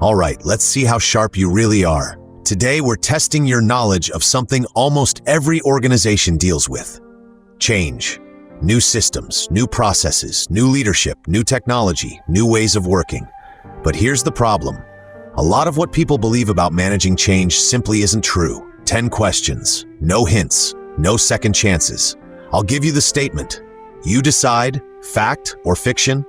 All right, let's see how sharp you really are. Today, we're testing your knowledge of something almost every organization deals with: change. New systems, new processes, new leadership, new technology, new ways of working. But here's the problem. A lot of what people believe about managing change simply isn't true. 10 questions, no hints, no second chances. I'll give you the statement. You decide, fact or fiction.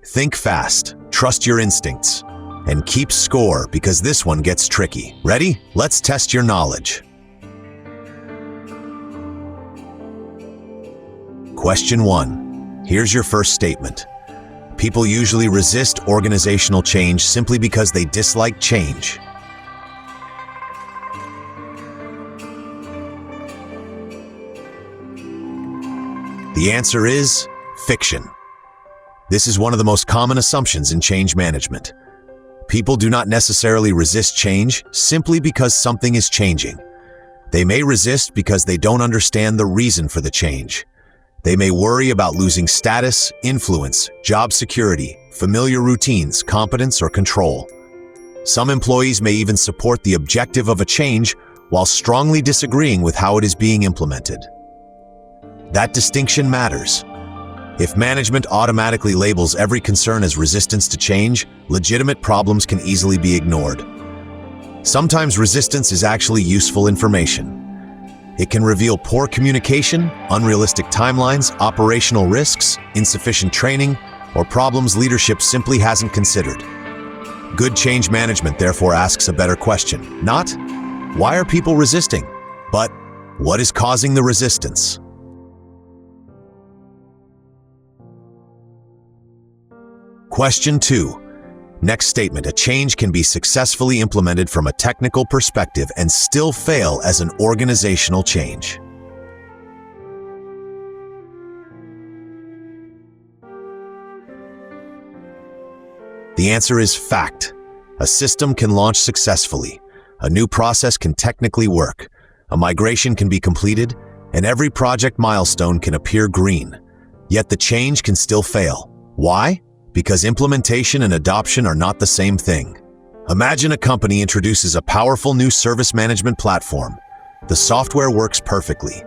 Think fast, trust your instincts, and keep score because this one gets tricky. Ready? Let's test your knowledge. Question 1. Here's your first statement. People usually resist organizational change simply because they dislike change. The answer is fiction. This is one of the most common assumptions in change management. People do not necessarily resist change simply because something is changing. They may resist because they don't understand the reason for the change. They may worry about losing status, influence, job security, familiar routines, competence, or control. Some employees may even support the objective of a change while strongly disagreeing with how it is being implemented. That distinction matters. If management automatically labels every concern as resistance to change, legitimate problems can easily be ignored. Sometimes resistance is actually useful information. It can reveal poor communication, unrealistic timelines, operational risks, insufficient training, or problems leadership simply hasn't considered. Good change management therefore asks a better question. Not, why are people resisting? But, what is causing the resistance? Question 2. Next statement. A change can be successfully implemented from a technical perspective and still fail as an organizational change. The answer is fact. A system can launch successfully. A new process can technically work. A migration can be completed, and every project milestone can appear green. Yet the change can still fail. Why? Because implementation and adoption are not the same thing. Imagine a company introduces a powerful new service management platform. The software works perfectly,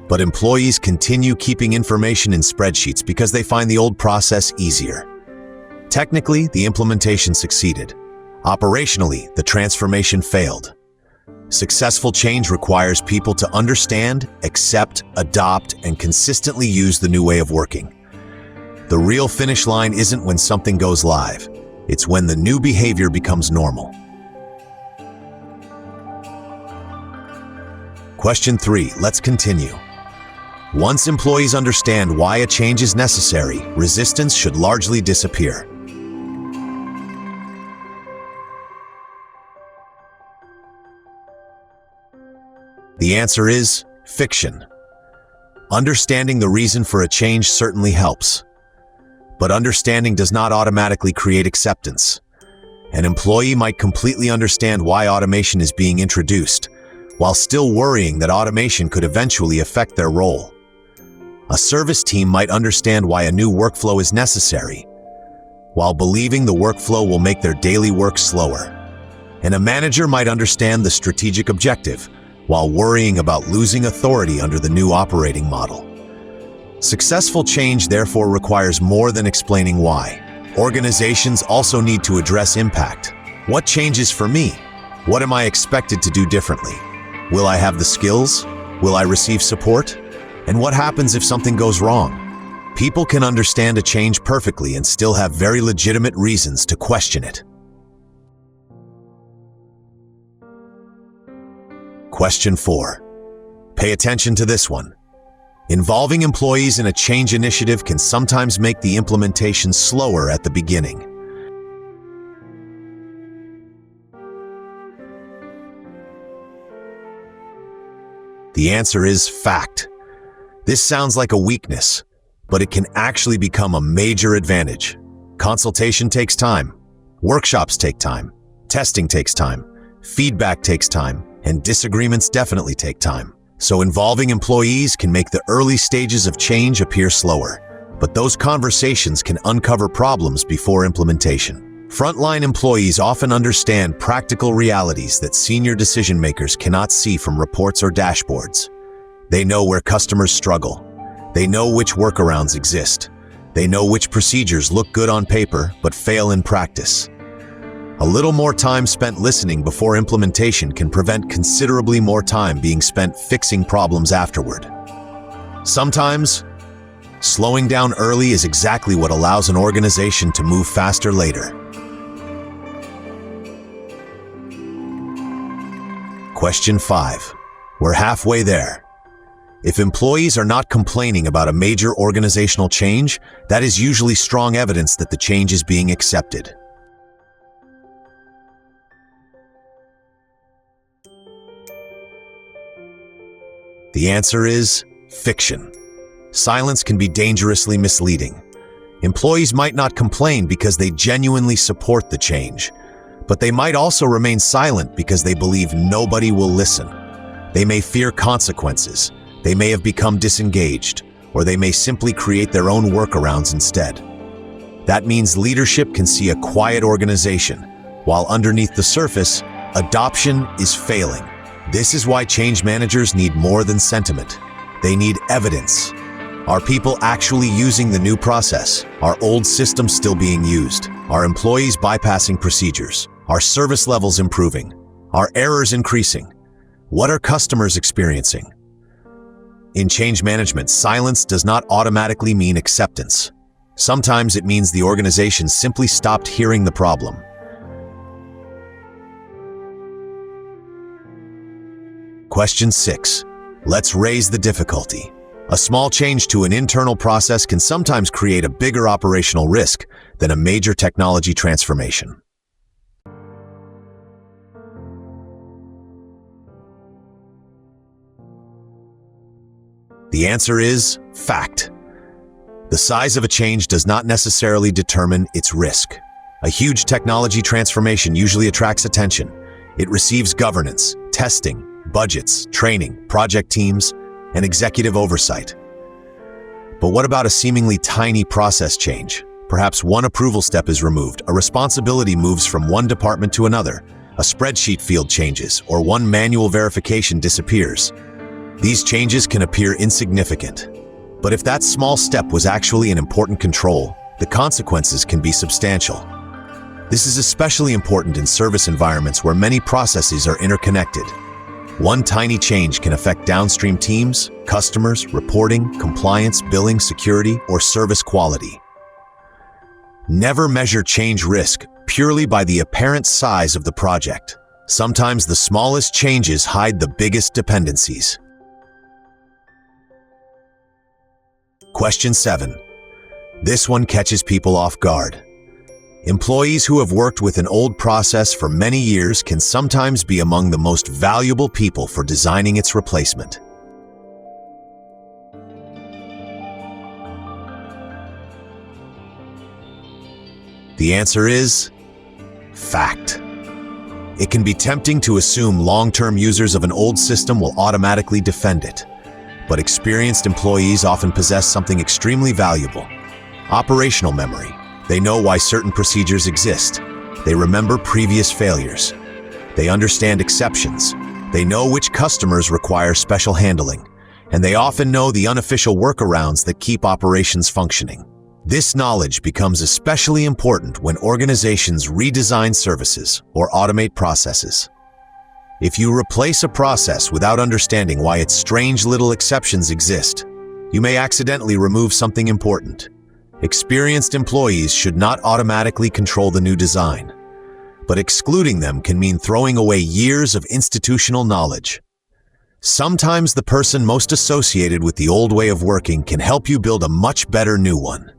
but employees continue keeping information in spreadsheets because they find the old process easier. Technically, the implementation succeeded. Operationally, the transformation failed. Successful change requires people to understand, accept, adopt, and consistently use the new way of working. The real finish line isn't when something goes live. It's when the new behavior becomes normal. Question 3. Let's continue. Once employees understand why a change is necessary, resistance should largely disappear. The answer is fiction. Understanding the reason for a change certainly helps. But understanding does not automatically create acceptance. An employee might completely understand why automation is being introduced, while still worrying that automation could eventually affect their role. A service team might understand why a new workflow is necessary, while believing the workflow will make their daily work slower. And a manager might understand the strategic objective, while worrying about losing authority under the new operating model. Successful change therefore requires more than explaining why. Organizations also need to address impact. What changes for me? What am I expected to do differently? Will I have the skills? Will I receive support? And what happens if something goes wrong? People can understand a change perfectly and still have very legitimate reasons to question it. Question 4. Pay attention to this one. Involving employees in a change initiative can sometimes make the implementation slower at the beginning. The answer is fact. This sounds like a weakness, but it can actually become a major advantage. Consultation takes time, workshops take time, testing takes time, feedback takes time, and disagreements definitely take time. So involving employees can make the early stages of change appear slower, but those conversations can uncover problems before implementation. Frontline employees often understand practical realities that senior decision-makers cannot see from reports or dashboards. They know where customers struggle. They know which workarounds exist. They know which procedures look good on paper but fail in practice. A little more time spent listening before implementation can prevent considerably more time being spent fixing problems afterward. Sometimes, slowing down early is exactly what allows an organization to move faster later. Question 5. We're halfway there. If employees are not complaining about a major organizational change, that is usually strong evidence that the change is being accepted. The answer is fiction. Silence can be dangerously misleading. Employees might not complain because they genuinely support the change, but they might also remain silent because they believe nobody will listen. They may fear consequences, they may have become disengaged, or they may simply create their own workarounds instead. That means leadership can see a quiet organization, while underneath the surface, adoption is failing. This is why change managers need more than sentiment. They need evidence. Are people actually using the new process? Are old systems still being used? Are employees bypassing procedures? Are service levels improving? Are errors increasing? What are customers experiencing? In change management, silence does not automatically mean acceptance. Sometimes it means the organization simply stopped hearing the problem. Question 6. Let's raise the difficulty. A small change to an internal process can sometimes create a bigger operational risk than a major technology transformation. The answer is fact. The size of a change does not necessarily determine its risk. A huge technology transformation usually attracts attention. It receives governance, testing, budgets, training, project teams, and executive oversight. But what about a seemingly tiny process change? Perhaps one approval step is removed, a responsibility moves from one department to another, a spreadsheet field changes, or one manual verification disappears. These changes can appear insignificant. But if that small step was actually an important control, the consequences can be substantial. This is especially important in service environments where many processes are interconnected. One tiny change can affect downstream teams, customers, reporting, compliance, billing, security, or service quality. Never measure change risk purely by the apparent size of the project. Sometimes the smallest changes hide the biggest dependencies. Question 7. This one catches people off guard. Employees who have worked with an old process for many years can sometimes be among the most valuable people for designing its replacement. The answer is fact. It can be tempting to assume long-term users of an old system will automatically defend it, but experienced employees often possess something extremely valuable: operational memory. They know why certain procedures exist. They remember previous failures. They understand exceptions. They know which customers require special handling, and they often know the unofficial workarounds that keep operations functioning. This knowledge becomes especially important when organizations redesign services or automate processes. If you replace a process without understanding why its strange little exceptions exist, you may accidentally remove something important. Experienced employees should not automatically control the new design, but excluding them can mean throwing away years of institutional knowledge. Sometimes the person most associated with the old way of working can help you build a much better new one.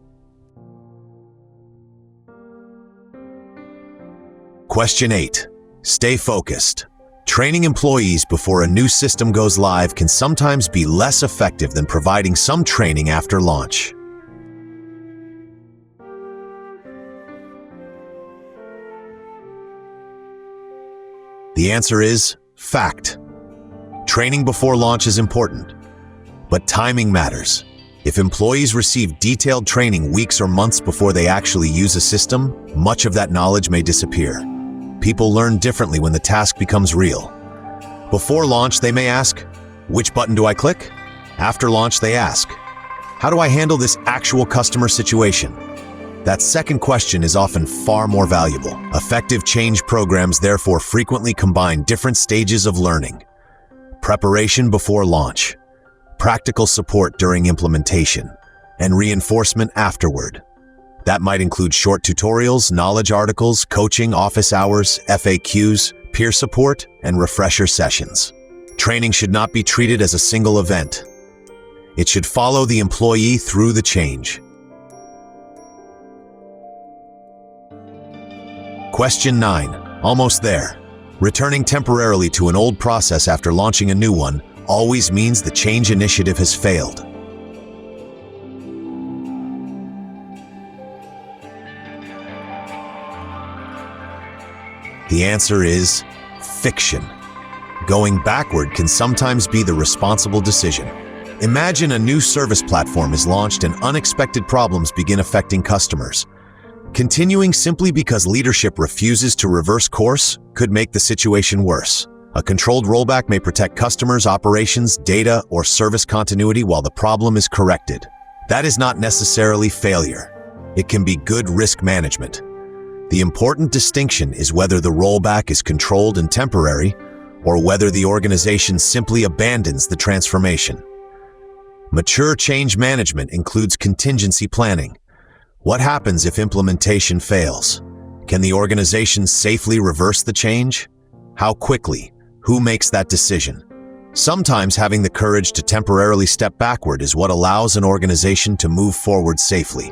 Question 8. Stay focused. Training employees before a new system goes live can sometimes be less effective than providing some training after launch. The answer is fact. Training before launch is important, but timing matters. If employees receive detailed training weeks or months before they actually use a system, much of that knowledge may disappear. People learn differently when the task becomes real. Before launch, they may ask, "Which button do I click?" After launch, they ask, "How do I handle this actual customer situation?" That second question is often far more valuable. Effective change programs therefore frequently combine different stages of learning: preparation before launch, practical support during implementation, and reinforcement afterward. That might include short tutorials, knowledge articles, coaching, office hours, FAQs, peer support, and refresher sessions. Training should not be treated as a single event. It should follow the employee through the change. Question 9. Almost there. Returning temporarily to an old process after launching a new one always means the change initiative has failed. The answer is fiction. Going backward can sometimes be the responsible decision. Imagine a new service platform is launched and unexpected problems begin affecting customers. Continuing simply because leadership refuses to reverse course could make the situation worse. A controlled rollback may protect customers, operations, data, or service continuity while the problem is corrected. That is not necessarily failure. It can be good risk management. The important distinction is whether the rollback is controlled and temporary, or whether the organization simply abandons the transformation. Mature change management includes contingency planning. What happens if implementation fails? Can the organization safely reverse the change? How quickly? Who makes that decision? Sometimes having the courage to temporarily step backward is what allows an organization to move forward safely.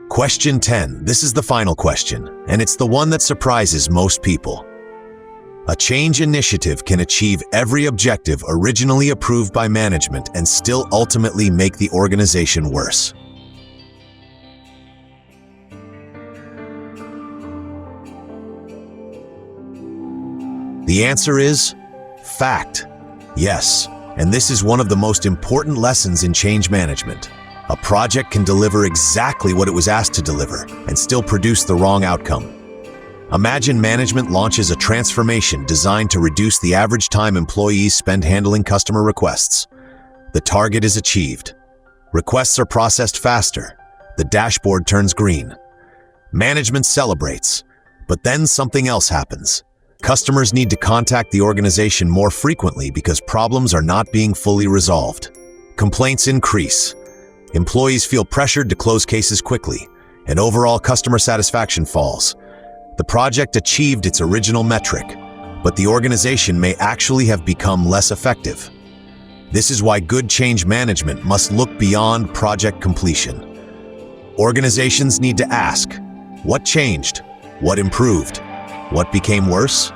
Question 10. This is the final question, and it's the one that surprises most people. A change initiative can achieve every objective originally approved by management and still ultimately make the organization worse. The answer is fact. Yes, and this is one of the most important lessons in change management. A project can deliver exactly what it was asked to deliver and still produce the wrong outcome. Imagine management launches a transformation designed to reduce the average time employees spend handling customer requests. The target is achieved. Requests are processed faster. The dashboard turns green. Management celebrates, but then something else happens. Customers need to contact the organization more frequently because problems are not being fully resolved. Complaints increase. Employees feel pressured to close cases quickly, and overall customer satisfaction falls. The project achieved its original metric, but the organization may actually have become less effective. This is why good change management must look beyond project completion. Organizations need to ask, what changed? What improved? What became worse?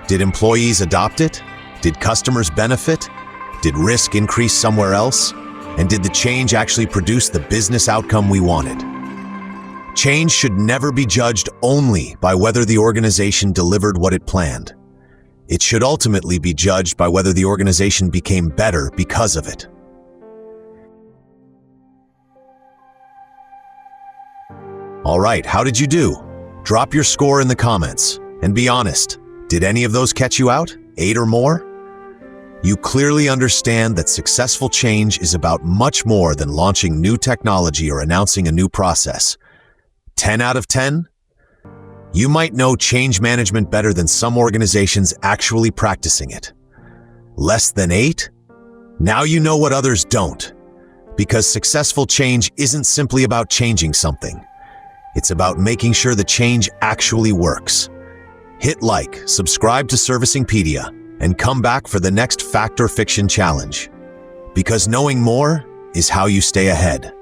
Did employees adopt it? Did customers benefit? Did risk increase somewhere else? And did the change actually produce the business outcome we wanted? Change should never be judged only by whether the organization delivered what it planned. It should ultimately be judged by whether the organization became better because of it. All right, how did you do? Drop your score in the comments. And be honest, did any of those catch you out? 8 or more? You clearly understand that successful change is about much more than launching new technology or announcing a new process. 10 out of 10? You might know change management better than some organizations actually practicing it. Less than 8? Now you know what others don't. Because successful change isn't simply about changing something. It's about making sure the change actually works. Hit like, subscribe to Servicingpedia, and come back for the next Fact or Fiction challenge. Because knowing more is how you stay ahead.